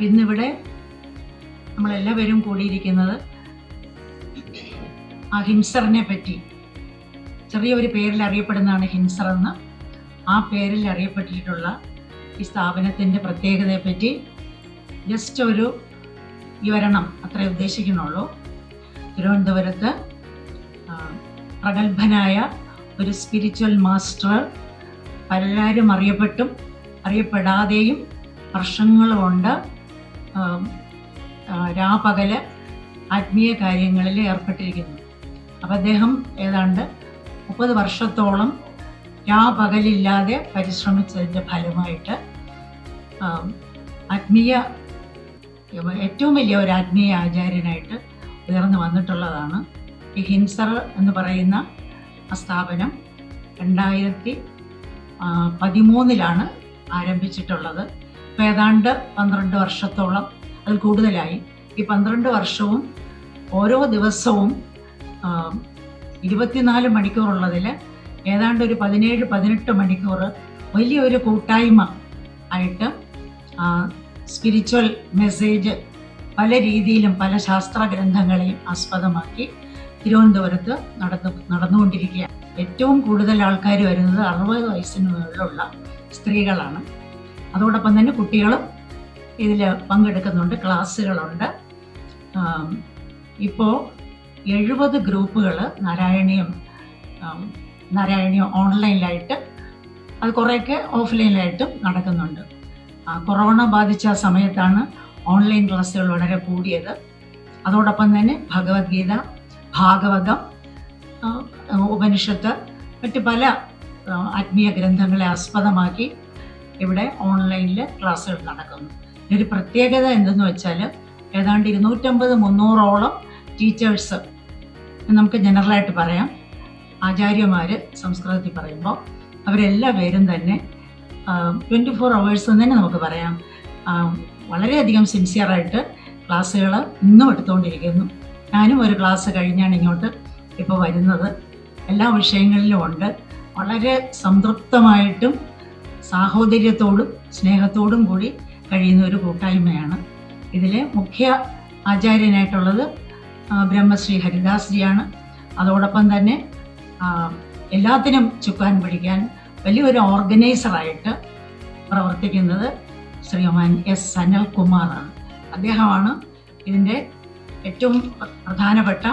ഇന്നിവിടെ നമ്മളെല്ലാവരും കൂടിയിരിക്കുന്നത് ആ ഹിംസറിനെ പറ്റി, ചെറിയൊരു പേരിൽ അറിയപ്പെടുന്നതാണ് ഹിംസർ എന്ന്. ആ പേരിൽ അറിയപ്പെട്ടിട്ടുള്ള ഈ സ്ഥാപനത്തിൻ്റെ പ്രത്യേകതയെപ്പറ്റി ജസ്റ്റ് ഒരു വിവരണം അത്രേ ഉദ്ദേശിക്കുന്നുള്ളൂ. തിരുവനന്തപുരത്ത് പ്രഗത്ഭനായ ഒരു സ്പിരിച്വൽ മാസ്റ്റർ, പലരും അറിയപ്പെട്ടും അറിയപ്പെടാതെയും വർഷങ്ങളുകൊണ്ട് രാപകല് ആത്മീയ കാര്യങ്ങളിൽ ഏർപ്പെട്ടിരിക്കുന്നു. അപ്പം അദ്ദേഹം ഏതാണ്ട് 30 വർഷത്തോളം രാപകലില്ലാതെ പരിശ്രമിച്ചതിൻ്റെ ഫലമായിട്ട് ഏറ്റവും വലിയ ഒരു ആത്മീയ ആചാര്യനായിട്ട് ഉയർന്നു വന്നിട്ടുള്ളതാണ് ഈ ഹിംസർ എന്ന് പറയുന്ന ആ സ്ഥാപനം. 2013 ആരംഭിച്ചിട്ടുള്ളത്. ഇപ്പോൾ ഏതാണ്ട് 12 വർഷത്തോളം, അതിൽ കൂടുതലായി. ഈ 12 വർഷവും ഓരോ ദിവസവും 24 മണിക്കൂറുള്ളതിൽ ഏതാണ്ട് ഒരു 17-18 മണിക്കൂർ വലിയൊരു കൂട്ടായ്മ ആയിട്ട് സ്പിരിച്വൽ മെസ്സേജ് പല രീതിയിലും പല ശാസ്ത്ര ഗ്രന്ഥങ്ങളെയും ആസ്പദമാക്കി തിരുവനന്തപുരത്ത് നടന്നുകൊണ്ടിരിക്കുകയാണ്. ഏറ്റവും കൂടുതൽ ആൾക്കാർ വരുന്നത് 60 വയസ്സിന് മുകളിലുള്ള സ്ത്രീകളാണ്. അതോടൊപ്പം തന്നെ കുട്ടികളും ഇതിൽ പങ്കെടുക്കുന്നുണ്ട്. ക്ലാസ്സുകളുണ്ട്. ഇപ്പോൾ 70 ഗ്രൂപ്പുകൾ നാരായണീയം ഓൺലൈനിലായിട്ട്, അത് കുറേയൊക്കെ ഓഫ്ലൈനിലായിട്ടും നടക്കുന്നുണ്ട്. കൊറോണ ബാധിച്ച സമയത്താണ് ഓൺലൈൻ ക്ലാസ്സുകൾ വളരെ കൂടിയത്. അതോടൊപ്പം തന്നെ ഭഗവത്ഗീത, ഭാഗവതം, ഉപനിഷത്ത്, മറ്റ് പല ആത്മീയ ഗ്രന്ഥങ്ങളെ ആസ്പദമാക്കി ഇവിടെ ഓൺലൈനിൽ ക്ലാസ്സുകൾ നടക്കുന്നു. ഒരു പ്രത്യേകത എന്തെന്ന് വെച്ചാൽ ഏതാണ്ട് 250-300ഓളം ടീച്ചേഴ്സ്, നമുക്ക് ജനറലായിട്ട് പറയാം, ആചാര്യന്മാർ സംസ്കൃതത്തിൽ പറയുമ്പോൾ അവരെല്ലാ പേരും തന്നെ 24 hours എന്ന് തന്നെ നമുക്ക് പറയാം, വളരെയധികം സിൻസിയറായിട്ട് ക്ലാസ്സുകൾ ഇന്നും എടുത്തുകൊണ്ടിരിക്കുന്നു. ഞാനും ഒരു ക്ലാസ് കഴിഞ്ഞാണ് ഇങ്ങോട്ട് ഇപ്പോൾ വരുന്നത്. എല്ലാ വിഷയങ്ങളിലും ഉണ്ട്. വളരെ സംതൃപ്തമായിട്ടും സാഹോദര്യത്തോടും സ്നേഹത്തോടും കൂടി കഴിയുന്ന ഒരു കൂട്ടായ്മയാണ്. ഇതിലെ മുഖ്യ ആചാര്യനായിട്ടുള്ളത് ബ്രഹ്മശ്രീ ഹരിദാസ്ജിയാണ്. അതോടൊപ്പം തന്നെ എല്ലാത്തിനും ചുക്കാൻ പിടിക്കാൻ വലിയൊരു ഓർഗനൈസറായിട്ട് പ്രവർത്തിക്കുന്നത് ശ്രീമാൻ എസ് സനൽകുമാറാണ്. അദ്ദേഹമാണ് ഇതിൻ്റെ ഏറ്റവും പ്രധാനപ്പെട്ട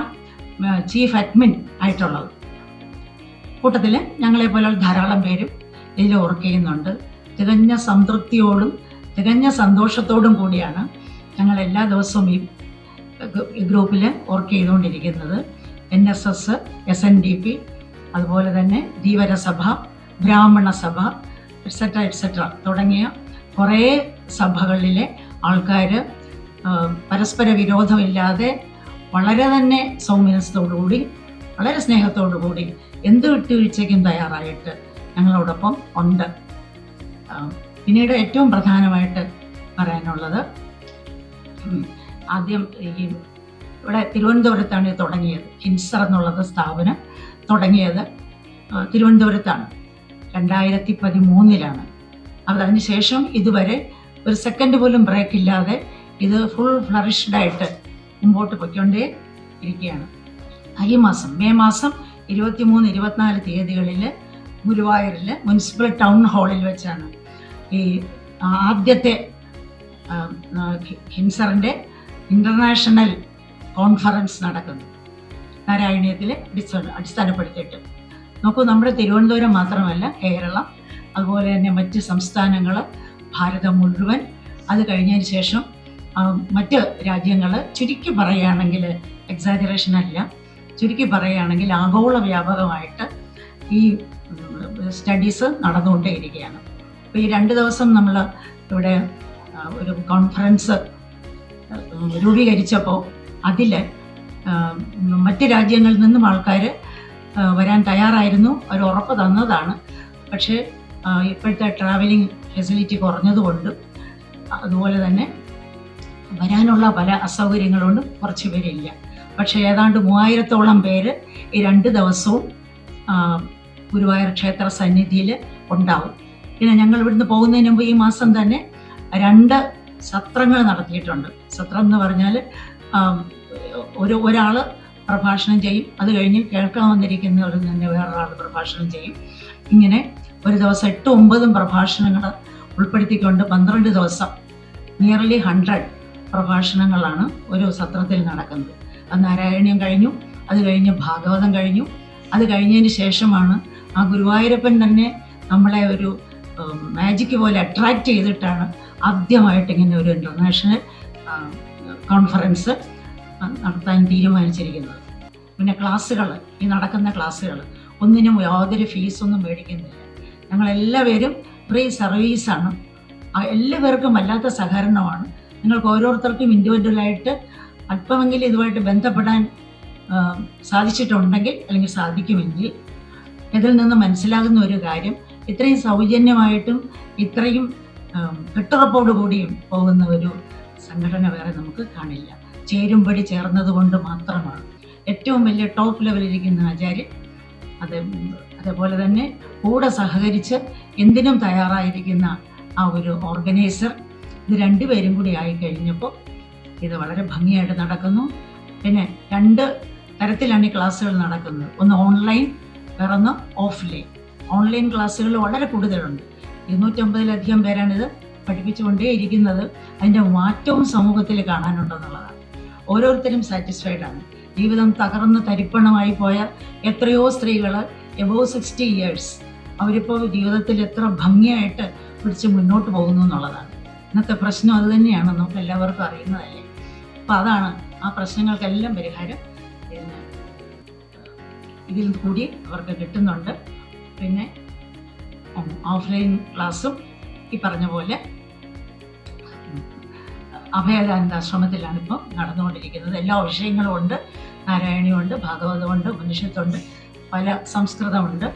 ചീഫ് അഡ്മിൻ ആയിട്ടുള്ളത്. കൂട്ടത്തിൽ ഞങ്ങളെപ്പോലെ ധാരാളം പേരും ഇതിൽ വർക്ക് ചെയ്യുന്നുണ്ട്. തികഞ്ഞ സംതൃപ്തിയോടും തികഞ്ഞ സന്തോഷത്തോടും കൂടിയാണ് ഞങ്ങൾ എല്ലാ ദിവസവും ഈ ഗ്രൂപ്പിൽ വർക്ക് ചെയ്തുകൊണ്ടിരിക്കുന്നത്. NSS, SNDP, അതുപോലെ തന്നെ ധീവരസഭ, ബ്രാഹ്മണ സഭ, എക്സെട്ര തുടങ്ങിയ കുറേ സഭകളിലെ ആൾക്കാർ പരസ്പര വിരോധമില്ലാതെ വളരെ തന്നെ സൗമ്യത്തോടുകൂടി വളരെ സ്നേഹത്തോടു കൂടി എന്ത് വിട്ടുവീഴ്ചയ്ക്കും തയ്യാറായിട്ട് ഞങ്ങളോടൊപ്പം ഉണ്ട്. പിന്നീട് ഏറ്റവും പ്രധാനമായിട്ട് പറയാനുള്ളത്, ആദ്യം ഇവിടെ തിരുവനന്തപുരത്താണ് ഇത് തുടങ്ങിയത്. ഹിംസർ എന്നുള്ളത് സ്ഥാപനം തുടങ്ങിയത് തിരുവനന്തപുരത്താണ് 2013. അതിനുശേഷം ഇതുവരെ ഒരു സെക്കൻഡ് പോലും ബ്രേക്ക് ഇല്ലാതെ ഇത് ഫുൾ ഫ്ലറിഷ്ഡായിട്ട് മുമ്പോട്ട് പൊയ്ക്കൊണ്ടേ ഇരിക്കുകയാണ്. ഈ മാസം മെയ് മാസം 23-24 തീയതികളിൽ ഗുരുവായൂരിൽ മുനിസിപ്പൽ ടൗൺ ഹാളിൽ വെച്ചാണ് ഈ ആദ്യത്തെ ഹിംസറിൻ്റെ ഇൻ്റർനാഷണൽ കോൺഫറൻസ് നടക്കുന്നു. നാരായണീയത്തിൽ അടിസ്ഥാനപ്പെടുത്തിയിട്ട് നോക്കൂ, നമ്മുടെ തിരുവനന്തപുരം മാത്രമല്ല, കേരളം, അതുപോലെ തന്നെ മറ്റ് സംസ്ഥാനങ്ങൾ, ഭാരതം മുഴുവൻ, അത് കഴിഞ്ഞതിന് ശേഷം മറ്റ് രാജ്യങ്ങൾ, ചുരുക്കി പറയുകയാണെങ്കിൽ, എക്സാജറേഷൻ അല്ല, ചുരുക്കി പറയുകയാണെങ്കിൽ ആഗോള വ്യാപകമായിട്ട് ഈ സ്റ്റഡീസ് നടന്നുകൊണ്ടേയിരിക്കുകയാണ്. അപ്പോൾ ഈ 2 ദിവസം നമ്മൾ ഇവിടെ ഒരു കോൺഫറൻസ് രൂപീകരിച്ചപ്പോൾ അതിൽ മറ്റ് രാജ്യങ്ങളിൽ നിന്നും ആൾക്കാർ വരാൻ തയ്യാറായിരുന്നു. അവർ ഉറപ്പ് തന്നതാണ്. പക്ഷേ ഇപ്പോഴത്തെ ട്രാവലിംഗ് ഫെസിലിറ്റി കുറഞ്ഞതുകൊണ്ട്, അതുപോലെ തന്നെ വരാനുള്ള പല അസൗകര്യങ്ങളുകൊണ്ടും കുറച്ച് പേരില്ല. പക്ഷേ ഏതാണ്ട് 3000ഓളം പേര് ഈ 2 ദിവസവും ഗുരുവായൂർ ക്ഷേത്ര സന്നിധിയിൽ ഉണ്ടാവും. പിന്നെ ഞങ്ങൾ ഇവിടുന്ന് പോകുന്നതിന് മുമ്പ് ഈ മാസം തന്നെ 2 സത്രങ്ങൾ നടത്തിയിട്ടുണ്ട്. സത്രം എന്ന് പറഞ്ഞാൽ ഒരാൾ പ്രഭാഷണം ചെയ്യും, അത് കഴിഞ്ഞ് കേൾക്കാൻ വന്നിരിക്കുന്നവർ തന്നെ വേറൊരാൾ പ്രഭാഷണം ചെയ്യും. ഇങ്ങനെ ഒരു ദിവസം 8-9 പ്രഭാഷണങ്ങൾ ഉൾപ്പെടുത്തിക്കൊണ്ട് 12 ദിവസം നിയർലി 100 പ്രഭാഷണങ്ങളാണ് ഒരു സത്രത്തിൽ നടക്കുന്നത്. അത് നാരായണീയം കഴിഞ്ഞു, അത് കഴിഞ്ഞ് ഭാഗവതം കഴിഞ്ഞു. അത് കഴിഞ്ഞതിന് ശേഷമാണ് ആ ഗുരുവായൂരപ്പൻ തന്നെ നമ്മളെ ഒരു മാജിക് പോലെ അട്രാക്റ്റ് ചെയ്തിട്ടാണ് ആദ്യമായിട്ട് ഇങ്ങനെ ഒരു ഇൻ്റർനാഷണൽ കോൺഫറൻസ് നടത്താൻ തീരുമാനിച്ചിരിക്കുന്നത്. പിന്നെ ക്ലാസ്സുകൾ, ഈ നടക്കുന്ന ക്ലാസ്സുകൾ ഒന്നിനും യാതൊരു ഫീസൊന്നും മേടിക്കുന്നില്ല. ഞങ്ങളെല്ലാവരും ഫ്രീ സർവീസാണ്. എല്ലാവർക്കും വല്ലാത്ത സഹകരണമാണ്. നിങ്ങൾക്ക് ഓരോരുത്തർക്കും ഇൻഡിവിജ്വലായിട്ട് അല്പമെങ്കിലും ഇതുമായിട്ട് ബന്ധപ്പെടാൻ സാധിച്ചിട്ടുണ്ടെങ്കിൽ അല്ലെങ്കിൽ സാധിക്കുമെങ്കിൽ ഇതിൽ നിന്ന് മനസ്സിലാകുന്ന ഒരു കാര്യം, ഇത്രയും സൗജന്യമായിട്ടും ഇത്രയും കെട്ടുറപ്പോടുകൂടിയും പോകുന്ന ഒരു സംഘടന വേറെ നമുക്ക് കാണില്ല. ചേരുംപടി ചേർന്നത് കൊണ്ട് മാത്രമാണ്. ഏറ്റവും വലിയ ടോപ്പ് ലെവലിരിക്കുന്ന ആചാര്യൻ, അതേപോലെ തന്നെ കൂടെ സഹകരിച്ച് എന്തിനും തയ്യാറായിരിക്കുന്ന ആ ഒരു ഓർഗനൈസർ, ഇത് 2 പേരും കൂടി ആയിക്കഴിഞ്ഞപ്പോൾ ഇത് വളരെ ഭംഗിയായിട്ട് നടക്കുന്നു. പിന്നെ 2 തരത്തിലാണ് ഈ ക്ലാസ്സുകൾ നടക്കുന്നത്. ഒന്ന് ഓൺലൈൻ, വേറൊന്ന് ഓഫ്ലൈൻ. ഓൺലൈൻ ക്ലാസ്സുകൾ വളരെ കൂടുതലുണ്ട്. 250-ലധികം പേരാണിത് പഠിപ്പിച്ചുകൊണ്ടേ ഇരിക്കുന്നത്. അതിൻ്റെ മാറ്റവും സമൂഹത്തിൽ കാണാനുണ്ടെന്നുള്ളതാണ്. ഓരോരുത്തരും സാറ്റിസ്ഫൈഡ് ആണ്. ജീവിതം തകർന്ന് തരിപ്പണമായി പോയ എത്രയോ സ്ത്രീകൾ എബോവ് 60 years അവരിപ്പോൾ ജീവിതത്തിൽ എത്ര ഭംഗിയായിട്ട് പിടിച്ച് മുന്നോട്ട് പോകുന്നു എന്നുള്ളതാണ്. ഇന്നത്തെ പ്രശ്നം അത് തന്നെയാണ്, നമുക്ക് എല്ലാവർക്കും അറിയുന്നതല്ലേ. അപ്പോൾ അതാണ് ആ പ്രശ്നങ്ങൾക്കെല്ലാം പരിഹാരം ഇതിൽ കൂടി അവർക്ക് കിട്ടുന്നുണ്ട്. പിന്നെ ഓഫ്ലൈൻ ക്ലാസ്സും ഈ പറഞ്ഞ പോലെ അഭയദാനന്ദാശ്രമത്തിലാണ് ഇപ്പോൾ നടന്നുകൊണ്ടിരിക്കുന്നത്. എല്ലാ വിഷയങ്ങളും ഉണ്ട്. നാരായണീയമുണ്ട്, ഭാഗവതമുണ്ട്, ഉപനിഷത്തുണ്ട്, പല സംസ്കൃതമുണ്ട്,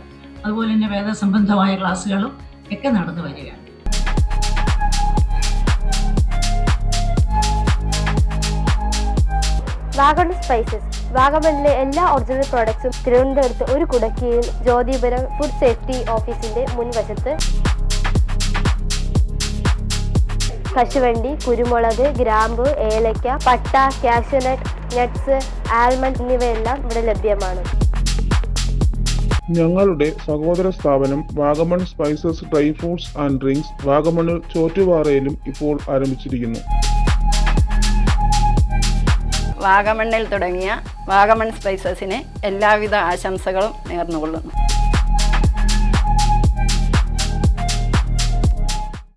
അതുപോലെ തന്നെ വേദസംബന്ധമായ ക്ലാസ്സുകളും ഒക്കെ നടന്നു വരികയാണ്. വാഗമൺ സ്പൈസസ്, വാഗമണിലെ എല്ലാ ഒറിജിനൽ പ്രോഡക്ട്സും തിരുവനന്തപുരത്ത് ഒരു കുടക്കീഴിൽ ജ്യോതിപുരം ഫുഡ് സേഫ്റ്റി ഓഫീസിന്റെ മുൻവശത്ത്. കശുവണ്ടി, കുരുമുളക്, ഗ്രാമ്പു, ഏലക്ക, പട്ട, കാഷ്യൂനട്ട്, നട്ട്സ്, ആൽമണ്ട് എന്നിവയെല്ലാം ഇവിടെ ലഭ്യമാണ്. ഞങ്ങളുടെ സഹോദര സ്ഥാപനം Vagamon spices dry fruits and drinks വാഗമണിൽ ചോറ്റുപാറയിലും ഇപ്പോൾ ആരംഭിച്ചിരിക്കുന്നു. വാഗമണ്ണിൽ തുടങ്ങിയ വാഗമൺ സ്പൈസസിന് എല്ലാവിധ ആശംസകളും നേർന്നുകൊള്ളുന്നു.